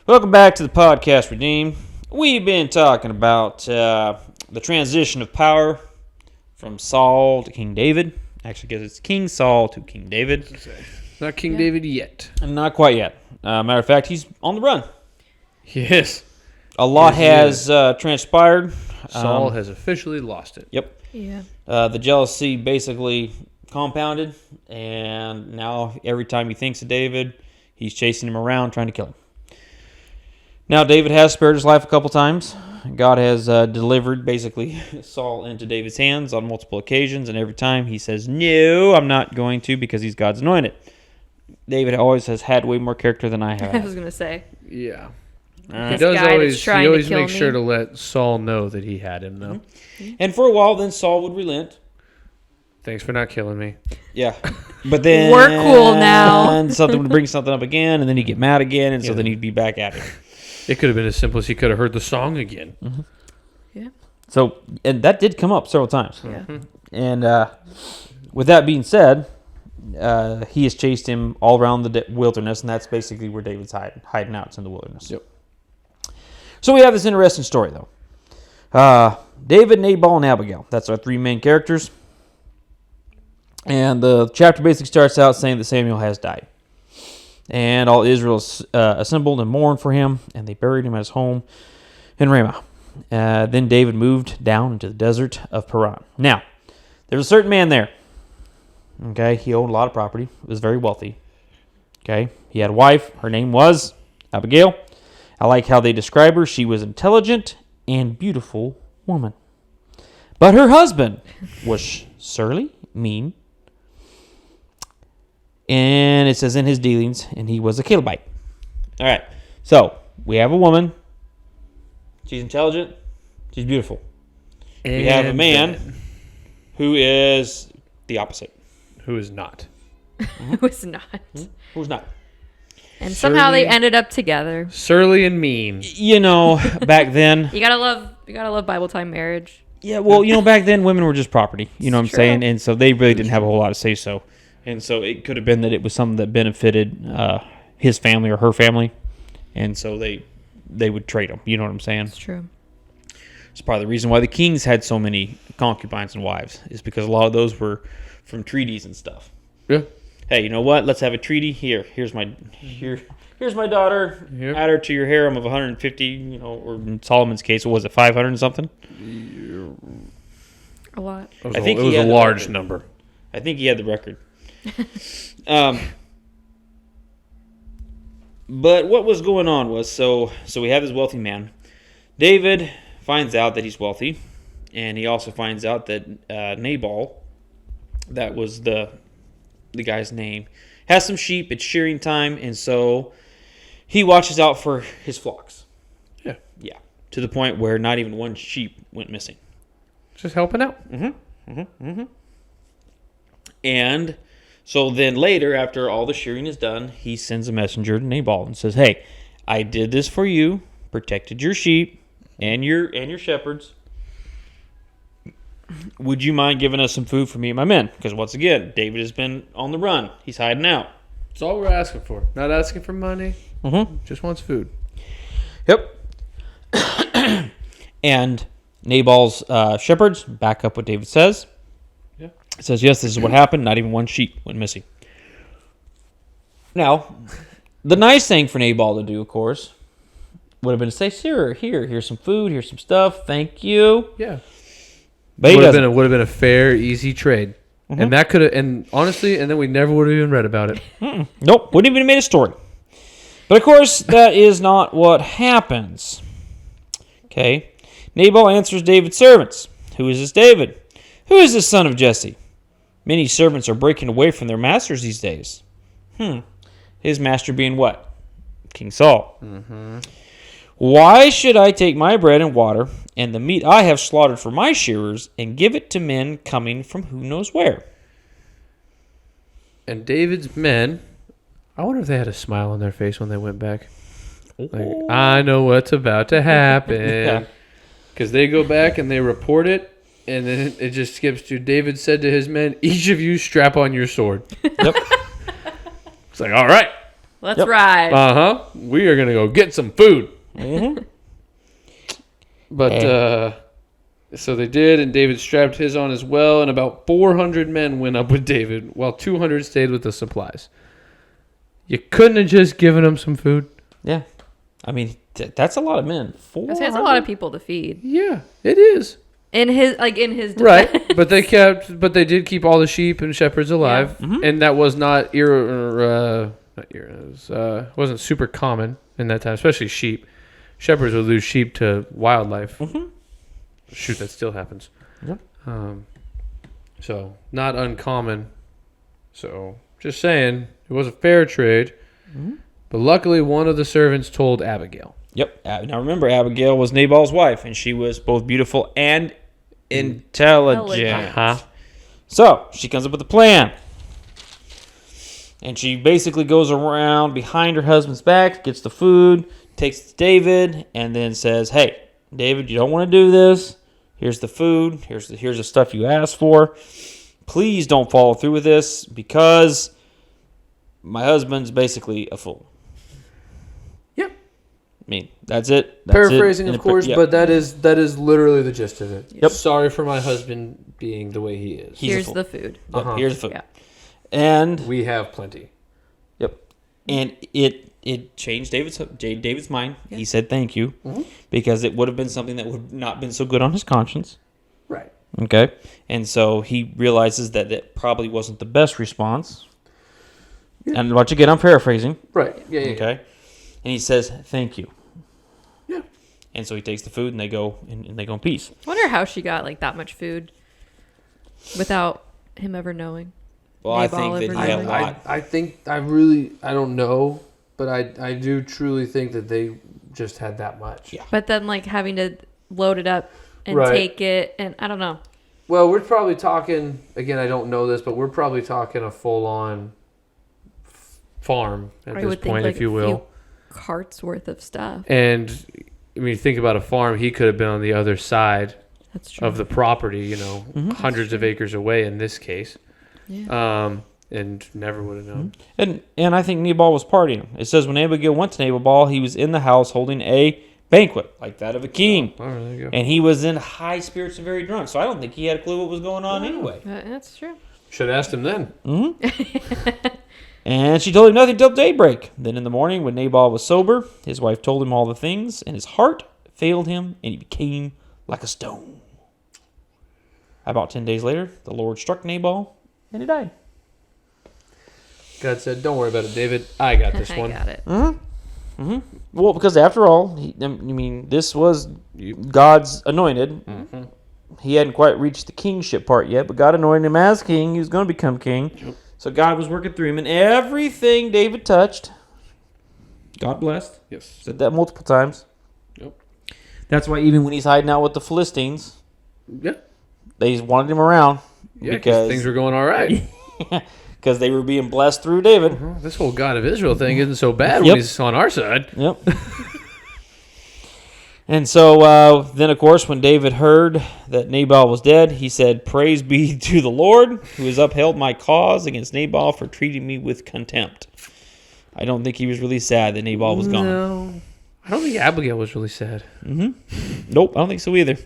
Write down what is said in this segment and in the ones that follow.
Welcome back to the podcast, Redeem. We've been talking about the transition of power from Saul to King David. Actually, because it's King Saul to King David. Not King David yet. Not quite yet. Matter of fact, he's on the run. Yes. A lot has transpired. Saul has officially lost it. Yep. Yeah. The jealousy basically compounded, and now every time he thinks of David, he's chasing him around, trying to kill him. Now, David has spared his life a couple times. God has delivered, basically, Saul into David's hands on multiple occasions, and every time he says, no, I'm not going to, because he's God's anointed. David always has had way more character than I have. I was going to say. Yeah. This He guy always, that's trying to kill makes me. sure to let Saul know that he had him, though. Mm-hmm. And for a while, then Saul would relent. Thanks for not killing me. Yeah. But then... We're cool now. And something would bring something up again, and then he'd get mad again, and so then he'd be back at it. It could have been as simple as he could have heard the song again. Mm-hmm. Yeah. So, and that did come up several times. Yeah. And with that being said, he has chased him all around the wilderness, and that's basically where David's hiding out. It's in the wilderness. Yep. So we have this interesting story, though. David, Nabal, and Abigail. That's our three main characters. And the chapter basically starts out saying that Samuel has died. And all Israel assembled and mourned for him, and they buried him at his home in Ramah. Then David moved down into the desert of Paran. Now, there was a certain man there. Okay, he owned a lot of property. He was very wealthy. Okay, he had a wife. Her name was Abigail. I like how they describe her. She was an intelligent and beautiful woman. But her husband was surly, mean, and it says in his dealings, and he was a Calebite. All right, so we have a woman. She's intelligent. She's beautiful. And we have a man who is the opposite. Who is not. It was not. Who's not? And somehow they Surly. ended up together. Surly and mean. You know, back then... You gotta love Bible time marriage. Yeah, well, back then women were just property. You know what I'm True. saying? And so they really didn't have a whole lot to say so. And so it could have been that it was something that benefited his family or her family. And so they would trade them. You know what I'm saying? It's true. It's part of the reason why the kings had so many concubines and wives, is because a lot of those were from treaties and stuff. Yeah. Hey, you know what? Let's have a treaty. Here's my daughter. Yep. Add her to your harem of 150. Or in Solomon's case, what was it, 500 and something? A lot. It was, I think it he was a had the large record. number. I think he had the record. But what was going on was, so we have this wealthy man. David finds out that he's wealthy, and he also finds out that Nabal, that was the guy's name, has some sheep. It's shearing time, and so he watches out for his flocks. Yeah. Yeah, to the point where not even one sheep went missing. Just helping out. And so then later, after all the shearing is done, he sends a messenger to Nabal and says, hey, I did this for you, protected your sheep and your shepherds. Would you mind giving us some food for me and my men? Because once again, David has been on the run. He's hiding out. That's all we're asking for. Not asking for money. Just wants food. Yep. And Nabal's shepherds back up what David says. Yeah. It says, yes, this is what happened. Not even one sheep went missing. Now, the nice thing for Nabal to do, of course, would have been to say, sure, here's some food, here's some stuff, thank you. Yeah. But he would doesn't. have been a fair, easy trade. And that could have, and honestly, and then we never would have even read about it. Nope, wouldn't even have made a story. But of course, that is not what happens. Okay. Nabal answers David's servants. Who is this David? Who is this son of Jesse? Many servants are breaking away from their masters these days. His master being what? King Saul. Why should I take my bread and water and the meat I have slaughtered for my shearers and give it to men coming from who knows where? And David's men, I wonder if they had a smile on their face when they went back. Like, I know what's about to happen. Because they go back and they report it, and then it just skips to David said to his men, each of you strap on your sword. Yep. It's like, all right. Let's Yep. ride. We are gonna go get some food. Mhm. But so they did, and David strapped his on as well, and about 400 men went up with David, while 200 stayed with the supplies. You couldn't have just given them some food? Yeah. I mean, that's a lot of men. That's a lot of people to feed. Yeah, it is. In his defense. Right, but they did keep all the sheep and shepherds alive, Yeah. Mhm. and that was not wasn't super common in that time, especially sheep. Shepherds would lose sheep to wildlife. Mhm. Shoot, that still happens. Yep. So not uncommon. So just saying, it was a fair trade. Mhm. But luckily, one of the servants told Abigail. Yep. Now remember, Abigail was Nabal's wife, and she was both beautiful and intelligent. Uh-huh. So she comes up with a plan. And she basically goes around behind her husband's back, gets the food, takes it to David, and then says, "Hey, David, you don't want to do this. Here's the food. Here's the stuff you asked for. Please don't follow through with this because my husband's basically a fool." Yep. I mean, that's it. That's Paraphrasing, it. of course, Yep. but that is literally the gist of it. Yep. Sorry for my husband being the way he is. He's a Here's fool. the food. Yep, Uh-huh. here's the food. Yeah. And We have plenty. yep. And it changed David's mind. Yeah. He said thank you because it would have been something that would not been so good on his conscience. Right. Okay. And so he realizes that it probably wasn't the best response. Yeah. And once again, I'm paraphrasing. Right. Yeah. Okay. And he says thank you. Yeah. And so he takes the food and they go and they go in peace. I wonder how she got like that much food without him ever knowing. Well, I Nabal think that over he had a there. lot. I think I don't know, but I do truly think that they just had that much. Yeah. But then like having to load it up and Right. take it, and I don't know. Well, we're probably talking again. I don't know this, but we're probably talking a full-on farm at I this would think point, like if you a will. few carts worth of stuff. And I mean, think about a farm. He could have been on the other side That's true. of the property, you know, Mhm. hundreds of acres away in this case, Yeah. and never would have known. And I think Nabal was partying. It says when Abigail went to Nabal, he was in the house holding a banquet like that of a king. Oh, there you go. And he was in high spirits and very drunk. So I don't think he had a clue what was going on anyway. That's true. Should have asked him then. And she told him nothing till daybreak. Then in the morning, when Nabal was sober, his wife told him all the things, and his heart failed him, and he became like a stone. About 10 days later, the Lord struck Nabal, and he died. God said, "Don't worry about it, David. I got this I one." got it. Well, because after all, this was God's anointed. He hadn't quite reached the kingship part yet, but God anointed him as king. He was going to become king. Yep. So God was working through him, and everything David touched, God blessed. Yes. Said that multiple times. Yep. That's why even when he's hiding out with the Philistines, Yeah. they wanted him around Yeah. because Things were going all right. because they were being blessed through David. This whole God of Israel thing isn't so bad Yep. when he's on our side. Yep. And so then, of course, when David heard that Nabal was dead, he said, "Praise be to the Lord, who has upheld my cause against Nabal for treating me with contempt." I don't think he was really sad that Nabal was gone. No. I don't think Abigail was really sad. Nope, I don't think so either.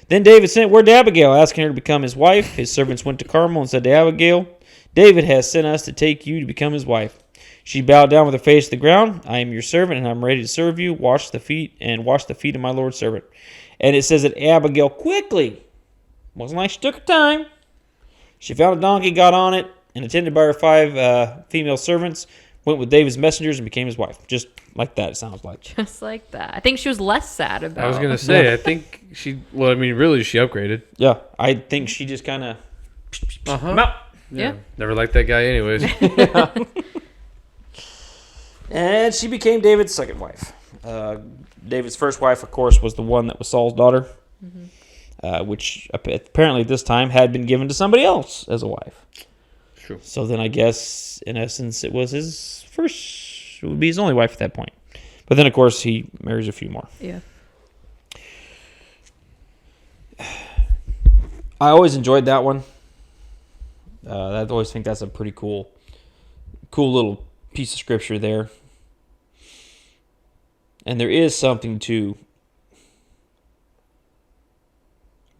Then David sent word to Abigail, asking her to become his wife. His servants went to Carmel and said to Abigail, "David has sent us to take you to become his wife." She bowed down with her face to the ground. "I am your servant, and I'm ready to serve you. Wash the feet of my Lord's servant." And it says that Abigail quickly, wasn't like she took her time, she found a donkey, got on it, and attended by her 5 female servants, went with David's messengers and became his wife. Just like that, it sounds like. Just like that. I think she was less sad about. I was gonna say, I think she. Well, I mean, really, she upgraded. Yeah, I think she just kind of... Uh-huh. Yeah. Never liked that guy, anyways. And she became David's second wife. David's first wife, of course, was the one that was Saul's daughter, which apparently at this time had been given to somebody else as a wife. True. So then I guess, in essence, it was his first, it would be his only wife at that point. But then, of course, he marries a few more. Yeah. I always enjoyed that one. I always think that's a pretty cool little piece of scripture there. And there is something to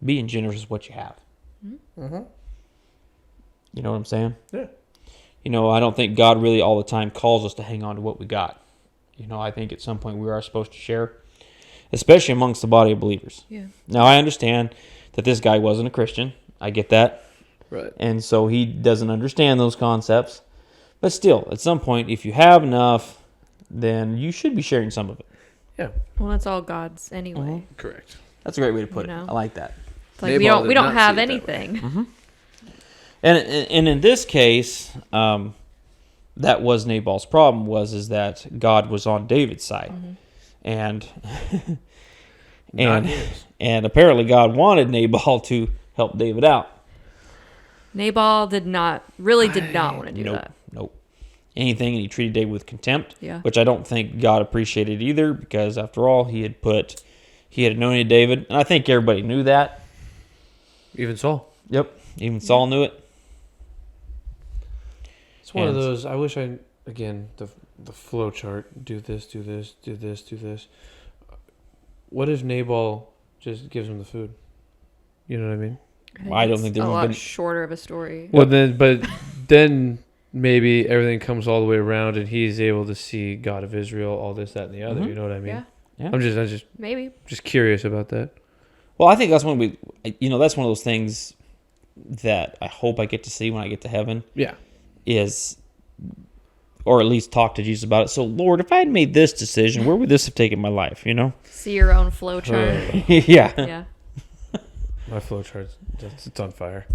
being generous with what you have. Mm-hmm. You know what I'm saying? Yeah. I don't think God really all the time calls us to hang on to what we got. I think at some point we are supposed to share, especially amongst the body of believers. Yeah. Now, I understand that this guy wasn't a Christian. I get that. Right. And so he doesn't understand those concepts. But still, at some point, if you have enough, then you should be sharing some of it. Yeah. Well, that's all God's anyway. Correct. That's a great way to put You it. know? I like that. It's like Nabal we did don't not have see it that way. anything. And in this case, that was Nabal's problem is that God was on David's side. And Not his. and apparently God wanted Nabal to help David out. Nabal did not want to do that. Nope. Anything, and he treated David with contempt, Yeah. which I don't think God appreciated either, because after all, he had anointed David, and I think everybody knew that. Even Saul. Yep, even Saul knew it. It's one of And- those. I wish the flow chart. Do this. Do this. Do this. Do this. What if Nabal just gives him the food? You know what I mean? I don't it's think there a would lot have been. shorter of a story. Well, then maybe everything comes all the way around, and he's able to see God of Israel, all this, that, and the other. Mhm. You know what I mean? Yeah. Yeah. I'm just Maybe. curious about that. Well, I think that's that's one of those things that I hope I get to see when I get to heaven. Yeah. Or at least talk to Jesus about it. So, Lord, if I had made this decision, where would this have taken my life? See your own flow chart. Yeah. Yeah. My flow chart's it's on fire.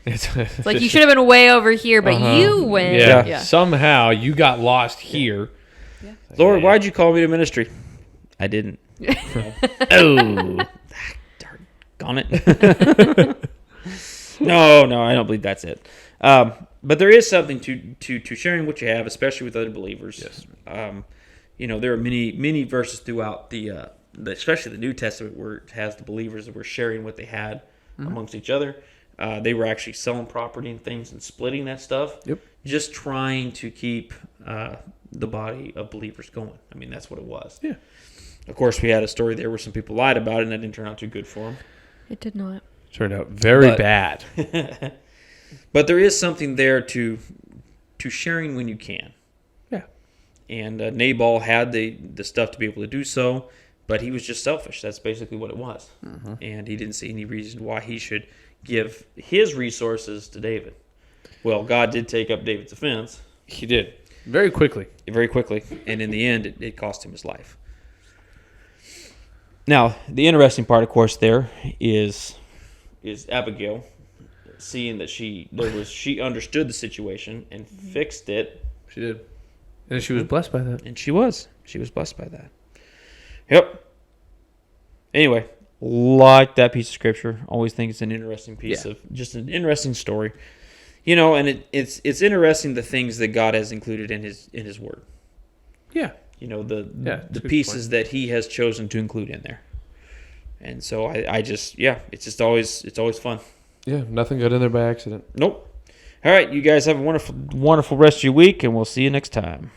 It's like you should have been way over here, but you went. Yeah. Yeah. Somehow you got lost here. Yeah. Lord, why'd you call me to ministry? I didn't. Oh, darn it. No, I don't believe that's it. But there is something to sharing what you have, especially with other believers. Yes. There are many verses throughout especially the New Testament where it has the believers that were sharing what they had amongst each other. They were actually selling property and things and splitting that stuff. Yep. Just trying to keep the body of believers going. I mean, that's what it was. Yeah. Of course, we had a story there where some people lied about it, and that didn't turn out too good for them. It did not. Turned out very But- bad. But there is something there to sharing when you can. Yeah. And Nabal had the stuff to be able to do so, but he was just selfish. That's basically what it was. And he didn't see any reason why he should give his resources to David. Well, God did take up David's offense. He did. Very quickly. Very quickly, and in the end, it cost him his life. Now, the interesting part, of course, there is Abigail seeing that she understood the situation and fixed it, She did. And she was blessed by that. and she was blessed by that. Yep. Anyway, like that piece of scripture, always think it's an interesting piece of just an interesting story. And it's interesting the things that God has included in his word. Yeah. The it's a good pieces that he has chosen to include in there. And so it's always fun. Yeah. Nothing got in there by accident. Nope. All right, you guys have a wonderful, wonderful rest of your week, and we'll see you next time.